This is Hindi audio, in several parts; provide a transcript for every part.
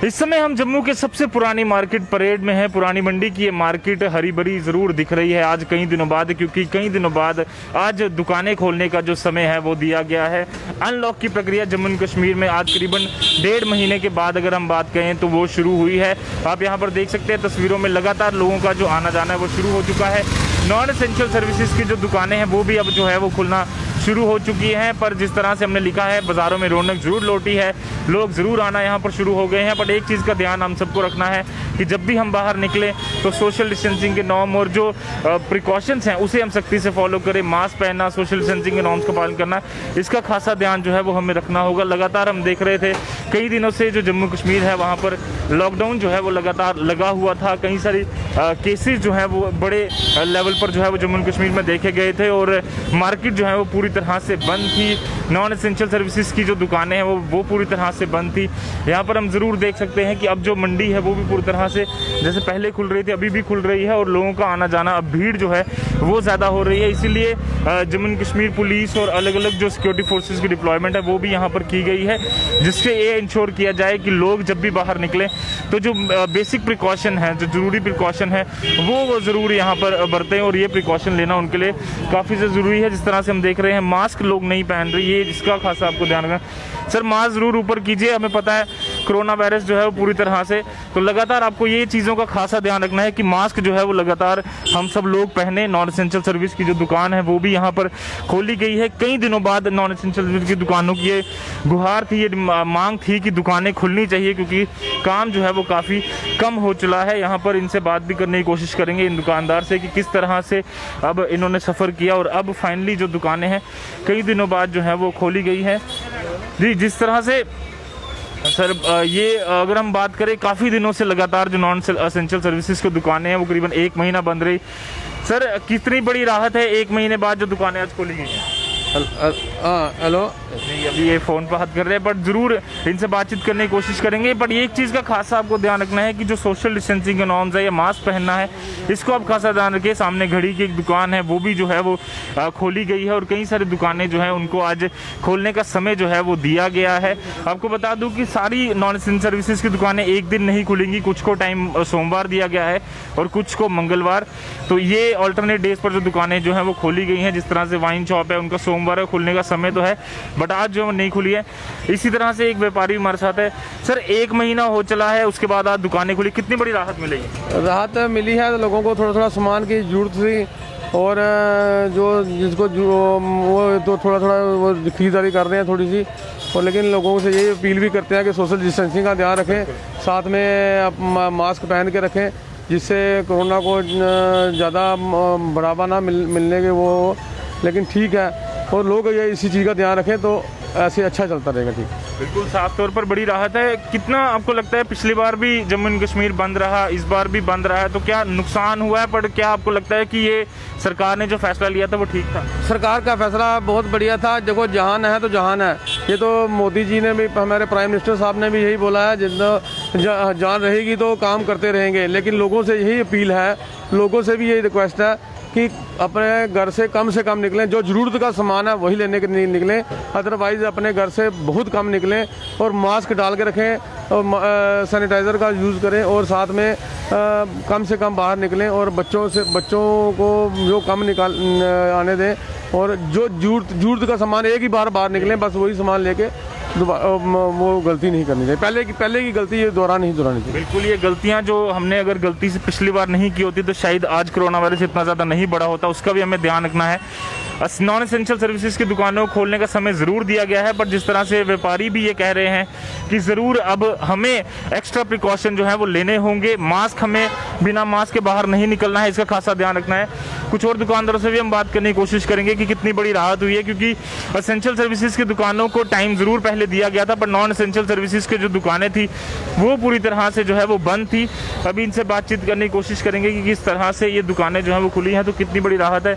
इस समय हम जम्मू के सबसे पुरानी मार्केट परेड में है। पुरानी मंडी की ये मार्केट हरी भरी ज़रूर दिख रही है आज कई दिनों बाद, क्योंकि कई दिनों बाद आज दुकानें खोलने का जो समय है वो दिया गया है। अनलॉक की प्रक्रिया जम्मू एंड कश्मीर में आज करीबन 1.5 महीने के बाद अगर हम बात करें तो वो शुरू हुई है। आप यहाँ पर देख सकते हैं तस्वीरों में लगातार लोगों का जो आना जाना है वो शुरू हो चुका है। नॉन एसेंशियल सर्विसेज की जो दुकानें हैं वो भी अब जो है वो खुलना शुरू हो चुकी हैं। पर जिस तरह से हमने लिखा है बाज़ारों में रौनक ज़रूर लौटी है, लोग ज़रूर आना यहाँ पर शुरू हो गए हैं। बट एक चीज़ का ध्यान हम सबको रखना है कि जब भी हम बाहर निकलें तो सोशल डिस्टेंसिंग के नॉर्म और जो प्रिकॉशंस हैं उसे हम सख्ती से फॉलो करें। मास्क पहनना, सोशल डिस्टेंसिंग के नॉर्म्स का पालन करना, इसका खासा ध्यान जो है वो हमें रखना होगा। लगातार हम देख रहे थे कई दिनों से जो जम्मू कश्मीर है वहाँ पर लॉकडाउन जो है वो लगातार लगा हुआ था। कई सारी केसेस जो है वो बड़े लेवल पर जो है वो जम्मू कश्मीर में देखे गए थे और मार्केट जो है वो पूरी तरह से बंद थी। नॉन एसेंशियल सर्विसेज की जो दुकानें हैं वो पूरी तरह से बंद थी। यहाँ पर हम ज़रूर देख सकते हैं कि अब जो मंडी है वो भी पूरी तरह से जैसे पहले खुल रही थी अभी भी खुल रही है और लोगों का आना जाना, अब भीड़ जो है वो ज़्यादा हो रही है। इसीलिए जम्मू एंड कश्मीर पुलिस और अलग अलग जो सिक्योरिटी फोर्सेस की डिप्लॉयमेंट है वो भी यहाँ पर की गई है, जिससे ये इंश्योर किया जाए कि लोग जब भी बाहर निकलें तो जो बेसिक प्रिकॉशन है, जो ज़रूरी प्रिकॉशन है वो ज़रूर यहाँ पर बरतें और ये प्रिकॉशन लेना उनके लिए काफ़ी ज़रूरी है। जिस तरह से हम देख रहे हैं मास्क लोग नहीं पहन रहे, ये इसका खासा आपको ध्यान रखना। सर मास्क ज़रूर ऊपर कीजिए, हमें पता है कोरोना वायरस जो है वो पूरी तरह से, तो लगातार आपको ये चीज़ों का खासा ध्यान रखना है कि मास्क जो है वो लगातार हम सब लोग पहने। नॉन एसेंशियल सर्विस की जो दुकान है वो भी यहाँ पर खोली गई है। कई दिनों बाद नॉन एसेंशियल सर्विस की दुकानों की ये गुहार थी, ये मांग थी कि दुकानें खुलनी चाहिए क्योंकि काम जो है वो काफ़ी कम हो चला है। यहाँ पर इनसे बात भी करने की कोशिश करेंगे इन दुकानदार से कि किस तरह से अब इन्होंने सफ़र किया और अब फाइनली जो दुकानें हैं कई दिनों बाद जो है वो खोली गई है। जी, जिस तरह से सर ये अगर हम बात करें काफ़ी दिनों से लगातार जो नॉन एसेंशियल सर्विसेज की दुकानें हैं वो करीबन 1 महीना बंद रही। सर कितनी बड़ी राहत है 1 महीने बाद जो दुकानें आज खोली गई हैं? हेलो, नहीं अभी ये फ़ोन पर बात कर रहे हैं बट ज़रूर इनसे बातचीत करने की कोशिश करेंगे। बट ये एक चीज़ का खासा आपको ध्यान रखना है कि जो सोशल डिस्टेंसिंग के नॉर्म्स है या मास्क पहनना है इसको आप खासा ध्यान रखिए। सामने घड़ी की एक दुकान है वो भी जो है वो खोली गई है और कई सारी दुकानें जो है उनको आज खोलने का समय जो है वो दिया गया है। आपको बता दूँ कि सारी नॉन एसेंशियल सर्विसेज की दुकानें एक दिन नहीं खुलेंगी, कुछ को टाइम सोमवार दिया गया है और कुछ को मंगलवार। तो ये ऑल्टरनेट डेज पर जो दुकानें जो हैं वो खोली गई हैं। जिस तरह से वाइन शॉप है उनका सोमवार खुलने का समय तो है बट आज जो नहीं खुली है। इसी तरह से एक व्यापारी हमारे साथ है। सर 1 महीना हो चला है उसके बाद आज दुकानें खुली, कितनी बड़ी राहत मिलेगी? राहत मिली है, लोगों को थोड़ा थोड़ा सामान की जरूरत थी और जो जिसको वो तो थोड़ा थोड़ा वो खरीदारी कर रहे हैं थोड़ी सी। और लेकिन लोगों से यही अपील भी करते हैं कि सोशल डिस्टेंसिंग का ध्यान रखें, साथ में मास्क पहन के रखें जिससे कोरोना को ज़्यादा बढ़ावा ना मिलने के वो। लेकिन ठीक है और लोग ये इसी चीज़ का ध्यान रखें तो ऐसे अच्छा चलता रहेगा। ठीक, बिल्कुल साफ तौर पर बड़ी राहत है। कितना आपको लगता है पिछली बार भी जम्मू एंड कश्मीर बंद रहा, इस बार भी बंद रहा है, तो क्या नुकसान हुआ है? पर क्या आपको लगता है कि ये सरकार ने जो फैसला लिया था वो ठीक था? सरकार का फैसला बहुत बढ़िया था। देखो जहान है तो जहान है, ये तो मोदी जी ने भी, हमारे प्राइम मिनिस्टर साहब ने भी यही बोला है, जितना जान रहेगी तो काम करते रहेंगे। लेकिन लोगों से यही अपील है, लोगों से भी यही रिक्वेस्ट है कि अपने घर से कम निकलें, जो ज़रूरत का सामान है वही लेने के नहीं निकलें, अदरवाइज़ अपने घर से बहुत कम निकलें और मास्क डाल के रखें और सैनिटाइज़र का यूज़ करें और साथ में कम से कम बाहर निकलें और बच्चों को जो कम आने दें और जो ज़रूरत का सामान एक ही बार बाहर निकलें, बस वही सामान लेके वो गलती नहीं करनी चाहिए। पहले की गलती ये नहीं दोहरानी चाहिए। बिल्कुल, ये गलतियां जो हमने अगर गलती से पिछली बार नहीं की होती तो शायद आज कोरोना वायरस इतना ज़्यादा नहीं बढ़ा होता, उसका भी हमें ध्यान रखना है। नॉन एसेंशियल सर्विसेज की दुकानों को खोलने का समय ज़रूर दिया गया है बट जिस तरह से व्यापारी भी ये कह रहे हैं कि ज़रूर अब हमें एक्स्ट्रा प्रिकॉशन जो है वो लेने होंगे। मास्क, हमें बिना मास्क के बाहर नहीं निकलना है, इसका खासा ध्यान रखना है। कुछ और दुकानदारों से भी हम बात करने की कोशिश करेंगे कि कितनी बड़ी राहत हुई है, क्योंकि एसेंशियल सर्विसेज की दुकानों को टाइम ज़रूर पहले दिया गया था पर नॉन एसेंशियल सर्विसेज की जो दुकानें थी वो पूरी तरह से जो है वो बंद थी। अभी इनसे बातचीत करने की कोशिश करेंगे कि किस तरह से ये दुकानें जो हैं वो खुली हैं, तो कितनी बड़ी राहत है।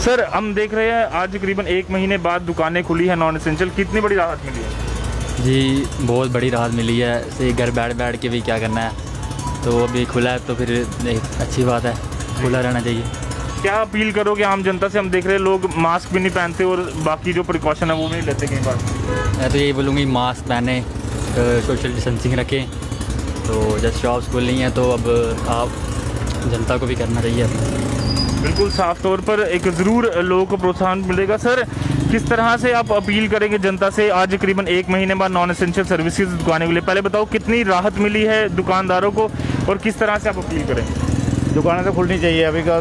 सर हम देख रहे हैं आज करीबन 1 महीने बाद दुकानें खुली हैं नॉन एसेंशियल, कितनी बड़ी राहत मिली है? जी बहुत बड़ी राहत मिली है। से घर बैठ के भी क्या करना है, तो अभी खुला है तो फिर एक अच्छी बात है, खुला रहना चाहिए। क्या अपील करोगे आम जनता से? हम देख रहे हैं लोग मास्क भी नहीं पहनते और बाकी जो प्रिकॉशन है वो भी नहीं लेते कई बार। मैं तो यही बोलूँगी मास्क पहने, सोशल डिस्टेंसिंग रखें। तो जैसे शॉप्स खुल रही हैं तो अब आप जनता को भी करना चाहिए। बिल्कुल साफ तौर पर एक ज़रूर लोगों को प्रोत्साहन मिलेगा। सर, किस तरह से आप अपील करेंगे जनता से? आज करीबन 1 महीने बाद नॉन एसेंशियल सर्विसेज दुकानें खुली, पहले बताओ कितनी राहत मिली है दुकानदारों को और किस तरह से आप अपील करेंगे? दुकानें तो खुलनी चाहिए, अभी का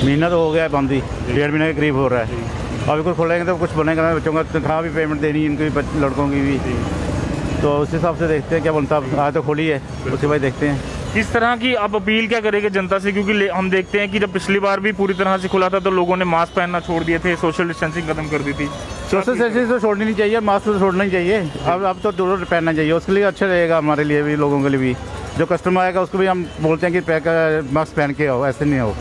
महीना तो हो गया है बंद ही, 1.5 महीने के करीब हो रहा है। अभी कुछ खोलेंगे तो कुछ बनेगा ना, बच्चों का तनख्वाह भी पेमेंट देनी है, इनकी भी, लड़कों की भी, तो उस हिसाब से देखते हैं क्या बनता है। आज तो खुली है, उसके बाद देखते हैं। किस तरह की आप अपील क्या करेंगे जनता से? क्योंकि हम देखते हैं कि जब पिछली बार भी पूरी तरह से खुला था तो लोगों ने मास्क पहनना छोड़ दिए थे, सोशल डिस्टेंसिंग खत्म कर दी थी। सोशल डिस्टेंसिंग तो छोड़नी नहीं चाहिए, मास्क तो छोड़ना ही चाहिए। अब तो जरूर पहनना चाहिए, उसके लिए अच्छा रहेगा हमारे लिए भी, लोगों के लिए भी। जो कस्टमर आएगा उसको भी हम बोलते हैं कि मास्क पहन के आओ, ऐसे नहीं हो।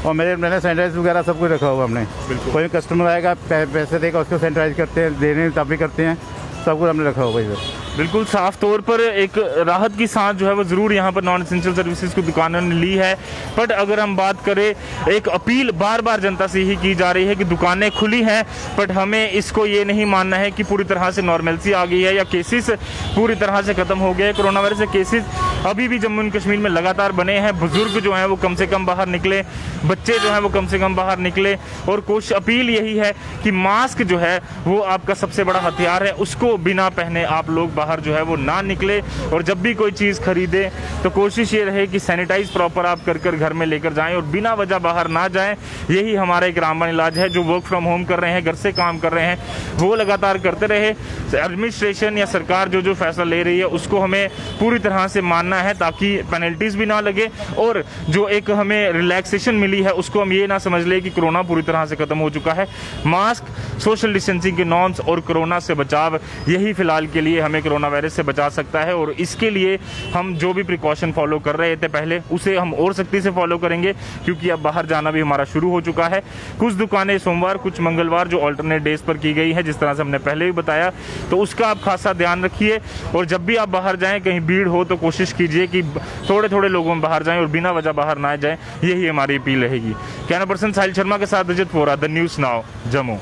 और मैंने सैनिटाइज वगैरह सब कुछ रखा हुआ हमने। कोई कस्टमर आएगा पैसे देगा, उसको सैनिटाइज करते हैं, देने तब भी करते हैं, सब कुछ हमने रखा हुआ इधर। बिल्कुल साफ तौर पर एक राहत की सांस जो है वो ज़रूर यहाँ पर नॉन एसेंशियल सर्विसेज की दुकानों ने ली है। बट अगर हम बात करें, एक अपील बार बार जनता से ही की जा रही है कि दुकानें खुली हैं, बट हमें इसको ये नहीं मानना है कि पूरी तरह से नॉर्मलसी आ गई है या केसेस पूरी तरह से ख़त्म हो गए। कोरोना वायरस के केसेस अभी भी जम्मू एंड कश्मीर में लगातार बने हैं। बुजुर्ग जो हैं वो कम से कम बाहर निकले, बच्चे जो हैं वो कम से कम बाहर निकले। और कोशिश अपील यही है कि मास्क जो है वो आपका सबसे बड़ा हथियार है, उसको बिना पहने आप लोग बाहर जो है वो ना निकले। और जब भी कोई चीज़ खरीदे तो कोशिश ये रहे कि सैनिटाइज प्रॉपर आप कर घर में लेकर जाएं और बिना वजह बाहर ना जाएं। यही हमारा एक रामबाण इलाज है। जो वर्क फ्रॉम होम कर रहे हैं, घर से काम कर रहे हैं, वो लगातार करते रहे। एडमिनिस्ट्रेशन या सरकार जो फैसला ले रही है उसको हमें पूरी तरह से मानना है, ताकि पेनल्टीज भी ना लगे और जो एक हमें रिलैक्सेशन मिली है उसको हम ये ना समझ ले कि कोरोना पूरी तरह से खत्म हो चुका है। मास्क, सोशल डिस्टेंसिंग के नॉर्म्स और कोरोना से बचाव, यही फिलहाल के लिए हमें कोरोना वायरस से बचा सकता है। और इसके लिए हम जो भी प्रिकॉशन फॉलो कर रहे थे पहले, उसे हम और सख्ती से फॉलो करेंगे, क्योंकि अब बाहर जाना भी हमारा शुरू हो चुका है। कुछ दुकानें सोमवार, कुछ मंगलवार जो ऑल्टरनेट डेज पर की गई है, जिस तरह से हमने पहले भी बताया, तो उसका आप खासा ध्यान रखिए। और जब भी आप बाहर जाएं, कहीं भीड़ हो तो कोशिश कीजिए कि थोड़े थोड़े लोगों में बाहर जाएं और बिना वजह बाहर ना जाएं। यही हमारी अपील रहेगी। कैमरा पर्सन साहिल शर्मा के साथ Ajit Vora, the news now, Jammu.